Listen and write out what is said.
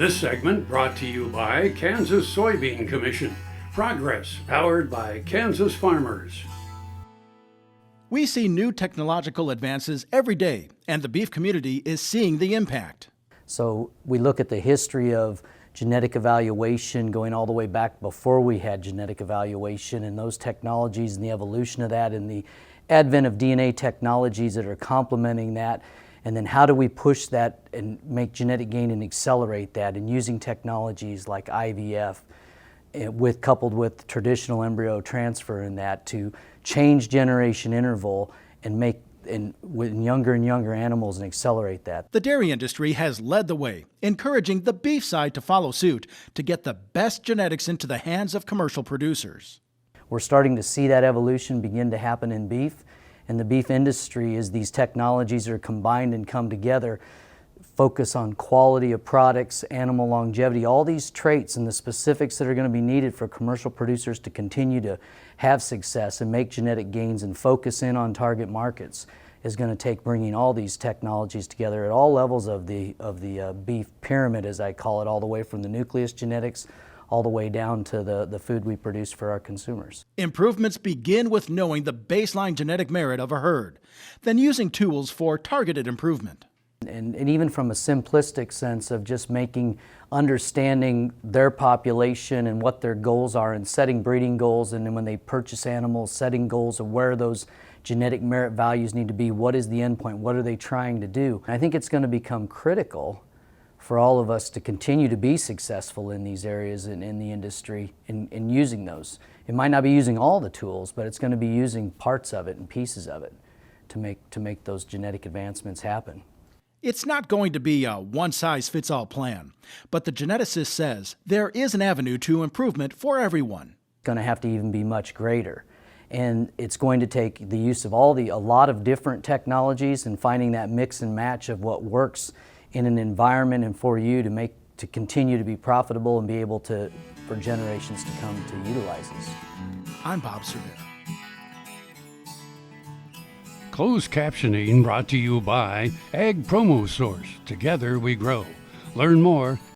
This segment brought to you by Kansas Soybean Commission. Progress powered by Kansas farmers. We see new technological advances every day, and the beef community is seeing the impact. So we look at the history of genetic evaluation going all the way back before we had genetic evaluation, and those technologies and the evolution of that and the advent of DNA technologies that are complementing that. And then how do we push that and make genetic gain and accelerate that, and using technologies like IVF coupled with traditional embryo transfer in that to change generation interval and make with younger and younger animals and accelerate that. The dairy industry has led the way, encouraging the beef side to follow suit to get the best genetics into the hands of commercial producers. We're starting to see that evolution begin to happen in beef, and the beef industry, as these technologies are combined and come together, focus on quality of products, animal longevity, all these traits and the specifics that are going to be needed for commercial producers to continue to have success and make genetic gains and focus in on target markets is going to take bringing all these technologies together at all levels of the beef pyramid, as I call it, all the way from the nucleus genetics all the way down to the food we produce for our consumers. Improvements begin with knowing the baseline genetic merit of a herd, then using tools for targeted improvement. And even from a simplistic sense of just understanding their population and what their goals are and setting breeding goals, and then when they purchase animals, setting goals of where those genetic merit values need to be, what is the endpoint, what are they trying to do. I think it's going to become critical for all of us to continue to be successful in these areas and in the industry in using those. It might not be using all the tools, but it's going to be using parts of it and pieces of it to make those genetic advancements happen. It's not going to be a one-size-fits-all plan, but the geneticist says there is an avenue to improvement for everyone. It's going to have to even be much greater. And it's going to take the use of a lot of different technologies and finding that mix and match of what works in an environment and for you to continue to be profitable and be able for generations to come to utilize this. I'm Bob Cervera. Closed captioning brought to you by Ag Promo Source. Together we grow. Learn more